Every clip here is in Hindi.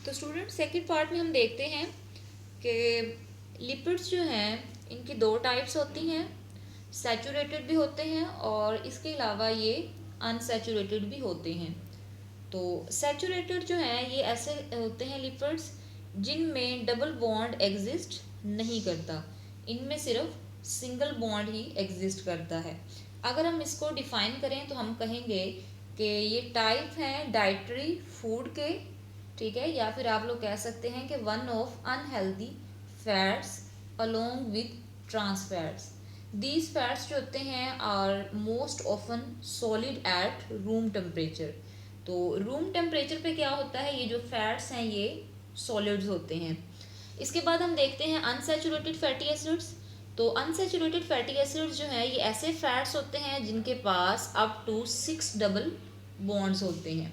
तो स्टूडेंट सेकंड पार्ट में हम देखते हैं कि लिपिड्स जो हैं इनकी दो टाइप्स होती हैं, सैचुरेटेड भी होते हैं और इसके अलावा ये अनसैचुरेटेड भी होते हैं। तो सैचुरेटेड जो हैं ये ऐसे होते हैं लिपिड्स जिनमें डबल बॉन्ड एग्जिस्ट नहीं करता, इनमें सिर्फ सिंगल बॉन्ड ही एग्जिस्ट करता है। अगर हम इसको डिफाइन करें तो हम कहेंगे कि ये टाइप हैं डाइटरी फूड के, ठीक है, या फिर आप लोग कह सकते हैं कि one of unhealthy fats along with trans fats. These fats जो होते हैं are most often solid at room temperature. तो रूम टेम्परेचर पे क्या होता है, ये जो फैट्स हैं ये सॉलिड्स होते हैं। इसके बाद हम देखते हैं अनसैचुरेटेड फैटी एसिड्स। तो अनसैचुरेटेड फैटी एसिड्स जो हैं ये ऐसे फैट्स होते हैं जिनके पास अप टू 6 डबल बॉन्ड्स होते हैं।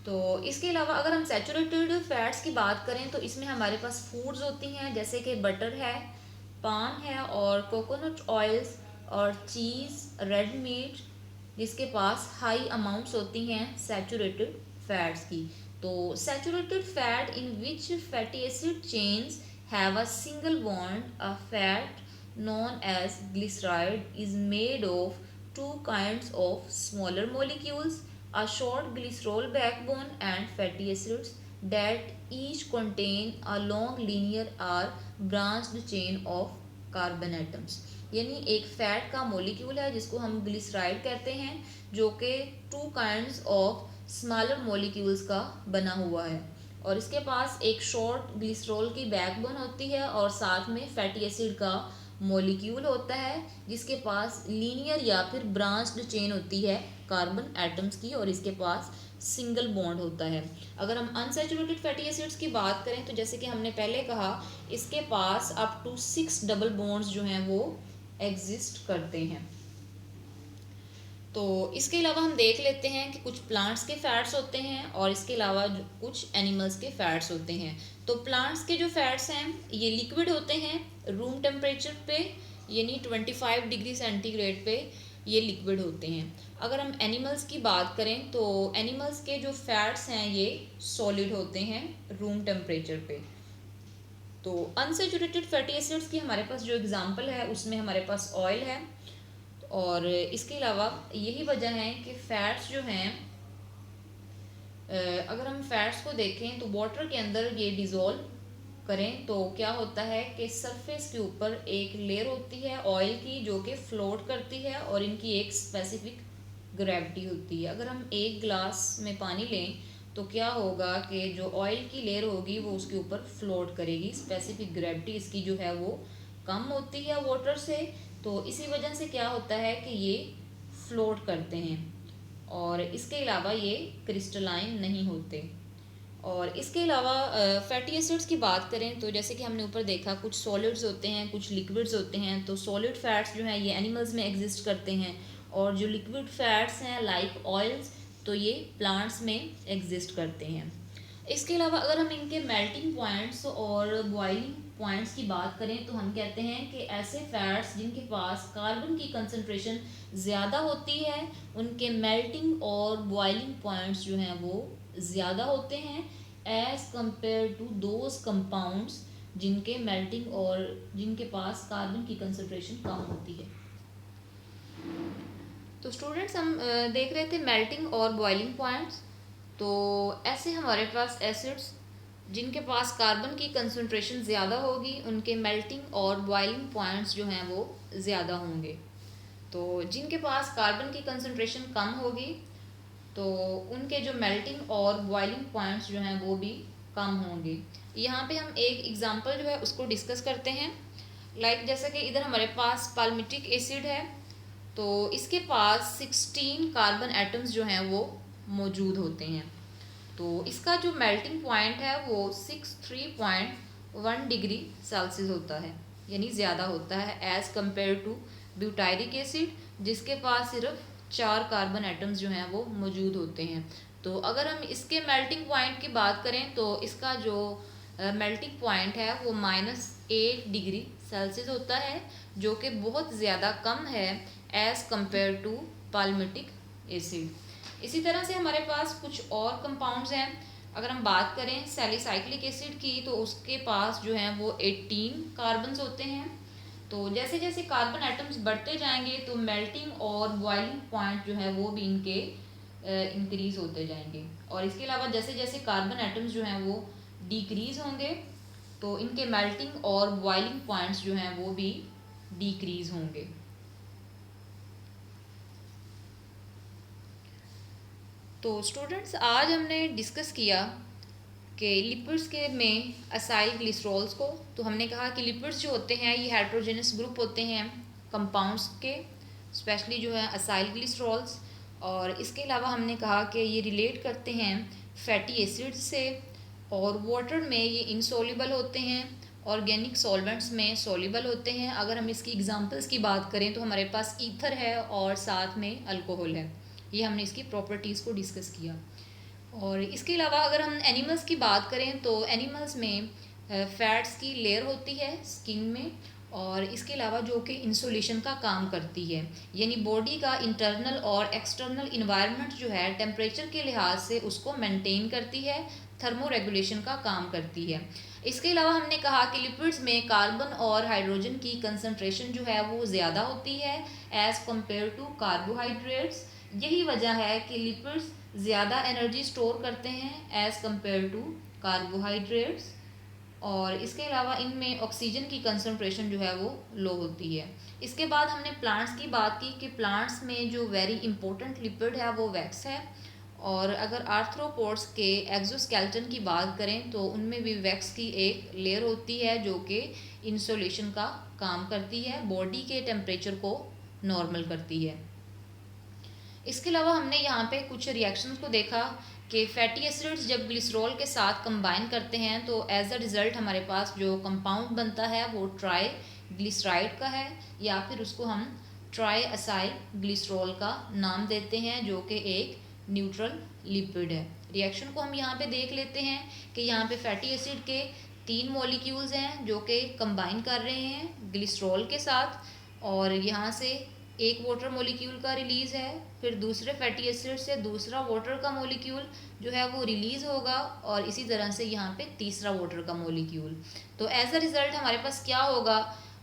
तो इसके अलावा अगर हम सैचुरेटेड फैट्स की बात करें तो इसमें हमारे पास फूड्स होती हैं जैसे कि बटर है, पाम है और कोकोनट ऑयल्स और चीज़, रेड मीट, जिसके पास हाई अमाउंट्स होती हैं सैचुरेटेड फैट्स की। तो saturated fat in which fatty acid chains have a single bond, a fat known as glyceride is made of two kinds of smaller molecules, a short glycerol backbone and fatty acids that each contain a long linear or branched chain of carbon atoms। यानी एक फैट का मॉलिक्यूल है जिसको हम ग्लिसराइड कहते हैं, जो कि two kinds of smaller molecules का बना हुआ है और इसके पास एक शॉर्ट ग्लिसरॉल की बैकबोन होती है और साथ में फैटी एसिड का मॉलिक्यूल होता है जिसके पास लीनियर या फिर ब्रांच्ड चेन होती है कार्बन एटम्स की और इसके पास सिंगल बॉन्ड होता है। अगर हम अनसैचुरेटेड फैटी एसिड्स की बात करें तो जैसे कि हमने पहले कहा, इसके पास अप टू 6 डबल बॉन्ड्स जो हैं वो एग्जिस्ट करते हैं। तो इसके अलावा हम देख लेते हैं कि कुछ प्लांट्स के फैट्स होते हैं और इसके अलावा कुछ एनिमल्स के फैट्स होते हैं। तो प्लांट्स के जो फैट्स हैं ये लिक्विड होते हैं रूम टेम्परेचर पे, यानी 25 डिग्री सेंटीग्रेड पे ये लिक्विड होते हैं। अगर हम एनिमल्स की बात करें तो एनिमल्स के जो फैट्स हैं ये सॉलिड होते हैं रूम टेम्परेचर पे। तो अनसैचुरेटेड फैटी एसिड्स की हमारे पास जो एग्जांपल है उसमें हमारे पास ऑयल है और इसके अलावा यही वजह है कि फैट्स जो हैं, अगर हम फैट्स को देखें तो वाटर के अंदर ये डिज़ोल्व करें तो क्या होता है कि सरफेस के ऊपर एक लेयर होती है ऑयल की जो कि फ्लोट करती है और इनकी एक स्पेसिफिक ग्रेविटी होती है। अगर हम एक ग्लास में पानी लें तो क्या होगा कि जो ऑयल की लेयर होगी वो उसके ऊपर फ्लोट करेगी, स्पेसिफिक ग्रेविटी इसकी जो है वो कम होती है वाटर से, तो इसी वजह से क्या होता है कि ये फ्लोट करते हैं और इसके अलावा ये क्रिस्टलाइन नहीं होते। और इसके अलावा फैटी एसिड्स की बात करें तो जैसे कि हमने ऊपर देखा कुछ सॉलिड्स होते हैं कुछ लिक्विड्स होते हैं। तो सॉलिड फैट्स जो हैं ये एनिमल्स में एग्जिस्ट करते हैं और जो लिक्विड फैट्स हैं लाइक ऑयल्स तो ये प्लांट्स में एग्जिस्ट करते हैं। इसके अलावा अगर हम इनके मेल्टिंग पॉइंट्स और बॉइलिंग पॉइंट्स की बात करें तो हम कहते हैं कि ऐसे फैट्स जिनके पास कार्बन की कंसंट्रेशन ज़्यादा होती है उनके मेल्टिंग और बॉइलिंग पॉइंट्स जो हैं वो ज़्यादा होते हैं as compare to those compounds जिनके मेल्टिंग और जिनके पास कार्बन की कंसंट्रेशन कम होती है। तो स्टूडेंट्स हम देख रहे थे मेल्टिंग और बॉइलिंग पॉइंट्स। तो ऐसे हमारे पास एसिड्स जिनके पास कार्बन की कंसंट्रेशन ज़्यादा होगी उनके मेल्टिंग और बॉइलिंग पॉइंट्स जो हैं वो ज़्यादा होंगे। तो जिनके पास कार्बन की कंसंट्रेशन कम होगी तो उनके जो मेल्टिंग और बॉइलिंग पॉइंट्स जो हैं वो भी कम होंगे। यहाँ पे हम एक एग्जांपल जो है उसको डिस्कस करते हैं। जैसे कि इधर हमारे पास पाल्मिटिक एसिड है तो इसके पास 16 कार्बन एटम्स जो हैं वो मौजूद होते हैं। तो इसका जो मेल्टिंग पॉइंट है वो 63.1 डिग्री सेल्सियस होता है, यानी ज़्यादा होता है as compare to butyric acid जिसके पास सिर्फ 4 कार्बन एटम्स जो हैं वो मौजूद होते हैं। तो अगर हम इसके मेल्टिंग पॉइंट की बात करें तो इसका जो मेल्टिंग पॉइंट है वो -8 डिग्री सेल्सियस होता है जो कि बहुत ज़्यादा कम है as compare to palmitic acid. इसी तरह से हमारे पास कुछ और कंपाउंड्स हैं। अगर हम बात करें सैलिसाइक्लिक एसिड की तो उसके पास जो है वो 18 कार्बन्स होते हैं। तो जैसे जैसे कार्बन एटम्स बढ़ते जाएंगे तो मेल्टिंग और बॉइलिंग पॉइंट जो है वो भी इनके इंक्रीज होते जाएंगे। और इसके अलावा जैसे जैसे कार्बन एटम्स जो हैं वो डिक्रीज होंगे तो इनके मेल्टिंग और बॉइलिंग पॉइंट्स जो हैं वो भी डिक्रीज होंगे। तो स्टूडेंट्स आज हमने डिस्कस किया कि लिपिड्स के में असाइल ग्लिसरॉल्स को। तो हमने कहा कि लिपिड्स जो होते हैं ये हेट्रोजेनस ग्रुप होते हैं कंपाउंड्स के, स्पेशली जो है असाइल ग्लिसरॉल्स। और इसके अलावा हमने कहा कि ये रिलेट करते हैं फैटी एसिड्स से, और वाटर में ये इनसॉल्युबल होते हैं, ऑर्गेनिक सॉल्वेंट्स में सॉल्युबल होते हैं। अगर हम इसकी एग्जांपल्स की बात करें तो हमारे पास ईथर है और साथ में अल्कोहल है। ये हमने इसकी प्रॉपर्टीज़ को डिस्कस किया। और इसके अलावा अगर हम एनिमल्स की बात करें तो एनिमल्स में फैट्स की लेयर होती है स्किन में, और इसके अलावा जो कि इंसुलेशन का काम करती है, यानी बॉडी का इंटरनल और एक्सटर्नल इन्वायरमेंट जो है टेम्परेचर के लिहाज से उसको मेंटेन करती है, थर्मो रेगुलेशन का काम करती है। इसके अलावा हमने कहा कि लिपिड्स में कार्बन और हाइड्रोजन की कंसंट्रेशन जो है वो ज़्यादा होती है एज़ कम्पेयर टू कार्बोहाइड्रेट्स। यही वजह है कि लिपिड्स ज़्यादा एनर्जी स्टोर करते हैं एज़ कम्पेयर टू कार्बोहाइड्रेट्स। और इसके अलावा इनमें ऑक्सीजन की कंसंट्रेशन जो है वो लो होती है। इसके बाद हमने प्लांट्स की बात की कि प्लांट्स में जो वेरी इंपॉर्टेंट लिपिड है वो वैक्स है। और अगर आर्थ्रोपोड्स के एक्सोस्केलेटन की बात करें तो उनमें भी वैक्स की एक लेयर होती है जो कि इंसुलेशन का काम करती है, बॉडी के टेम्परेचर को नॉर्मल करती है। इसके अलावा हमने यहाँ पे कुछ रिएक्शंस को देखा कि फैटी एसिड्स जब ग्लिसरॉल के साथ कंबाइन करते हैं तो एज अ रिज़ल्ट हमारे पास जो कंपाउंड बनता है वो ट्राई ग्लिसराइड का है, या फिर उसको हम ट्राई असाइल ग्लिसरॉल का नाम देते हैं, जो कि एक न्यूट्रल लिपिड है। रिएक्शन को हम यहाँ पे देख लेते हैं कि यहाँ पे फैटी एसिड के 3 मॉलिक्यूल्स हैं जो कि कंबाइन कर रहे हैं ग्लिसरॉल के साथ, और यहाँ से एक वाटर मॉलिक्यूल का रिलीज़ है, फिर दूसरे फैटी एसिड से दूसरा वाटर का मॉलिक्यूल जो है वो रिलीज़ होगा, और इसी तरह से यहाँ पे तीसरा वाटर का मॉलिक्यूल। तो एज अ रिज़ल्ट हमारे पास क्या होगा,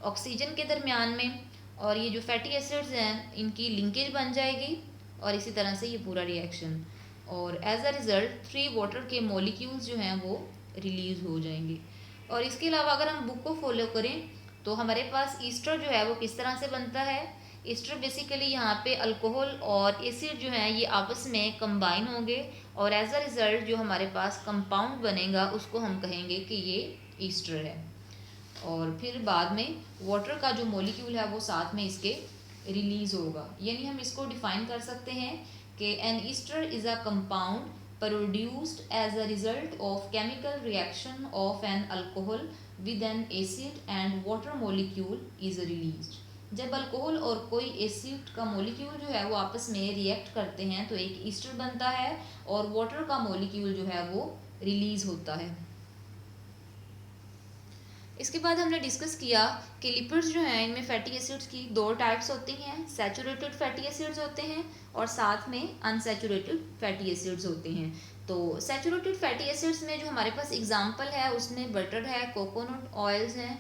ऑक्सीजन के दरमियान में और ये जो फैटी एसिड्स हैं इनकी लिंकेज बन जाएगी, और इसी तरह से ये पूरा रिएक्शन, और एज अ रिज़ल्ट 3 वाटर के मॉलिक्यूल्स जो हैं वो रिलीज़ हो जाएंगे। और इसके अलावा अगर हम बुक को फॉलो करें तो हमारे पास ईस्टर जो है वो किस तरह से बनता है। ईस्टर बेसिकली यहाँ पे अल्कोहल और एसिड जो हैं ये आपस में कंबाइन होंगे, और एज अ रिज़ल्ट जो हमारे पास कंपाउंड बनेगा उसको हम कहेंगे कि ये ईस्टर है। और फिर बाद में वाटर का जो मॉलिक्यूल है वो साथ में इसके रिलीज़ होगा। यानी हम इसको डिफाइन कर सकते हैं कि an ester is a compound produced as a result of chemical reaction of an alcohol with an acid and water molecule is released। जब अल्कोहल और कोई एसिड का मॉलिक्यूल जो है वो आपस में रिएक्ट करते हैं तो एक ईस्टर बनता है, और वाटर का मॉलिक्यूल जो है वो रिलीज होता है। इसके बाद हमने डिस्कस किया कि लिपिड्स जो हैं इनमें फैटी एसिड्स की 2 टाइप्स होती हैं, सैचुरेटेड फैटी एसिड्स होते हैं और साथ में अनसैचुरेटेड फैटी एसिड्स होते हैं। तो सैचुरेटेड फैटी एसिड्स में जो हमारे पास एग्जांपल है उसमें बटर है, कोकोनट ऑयल्स हैं,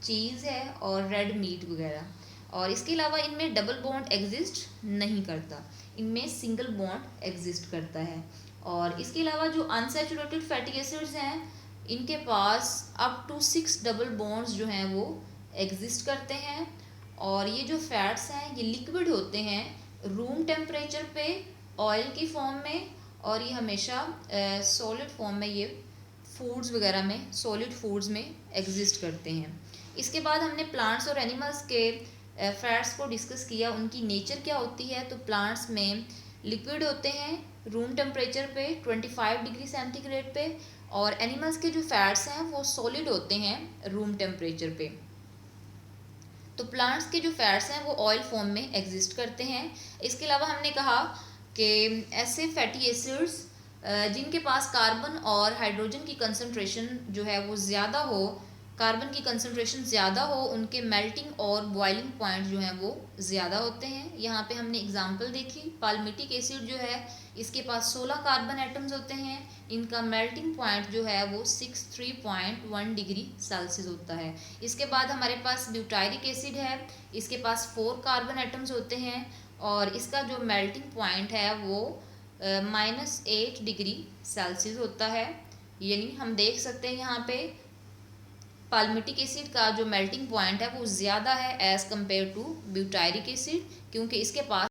चीज़ है और रेड मीट वगैरह। और इसके अलावा इनमें डबल बॉन्ड एग्जिस्ट नहीं करता, इनमें सिंगल बॉन्ड एग्जिस्ट करता है। और इसके अलावा जो अनसैचुरेटेड फैटी एसिड्स हैं इनके पास अप टू 6 डबल बॉन्ड्स जो हैं वो एग्जिस्ट करते हैं, और ये जो फैट्स हैं ये लिक्विड होते हैं रूम टेम्परेचर पे ऑयल की फॉर्म में, और ये हमेशा सॉलिड फॉर्म में ये फूड्स वगैरह में, सॉलिड फूड्स में एग्जिस्ट करते हैं। इसके बाद हमने प्लांट्स और एनिमल्स के फैट्स को डिस्कस किया, उनकी नेचर क्या होती है। तो प्लांट्स में लिक्विड होते हैं रूम टेम्परेचर पे 25 डिग्री सेंटीग्रेड पे, और एनिमल्स के जो फैट्स हैं वो सॉलिड होते हैं रूम टेम्परेचर पे। तो प्लांट्स के जो फैट्स हैं वो ऑयल फॉर्म में एग्जिस्ट करते हैं। इसके अलावा हमने कहा कि ऐसे फैटी एसिड्स जिनके पास कार्बन और हाइड्रोजन की कंसंट्रेशन जो है वो ज़्यादा हो कार्बन की कंसंट्रेशन ज़्यादा हो उनके मेल्टिंग और बॉइलिंग पॉइंट जो हैं वो ज़्यादा होते हैं। यहाँ पे हमने एग्जांपल देखी, पाल्मिटिक एसिड जो है इसके पास 16 कार्बन एटम्स होते हैं, इनका मेल्टिंग पॉइंट जो है वो 63.1 डिग्री सेल्सियस होता है। इसके बाद हमारे पास ब्यूटायरिक एसिड है, इसके पास 4 कार्बन एटम्स होते हैं और इसका जो मेल्टिंग पॉइंट है वो -8 डिग्री सेल्सियस होता है। यानी हम देख सकते हैं यहाँ पे पाल्मिटिक एसिड का जो मेल्टिंग पॉइंट है वो ज़्यादा है as compare to butyric acid, क्योंकि इसके पास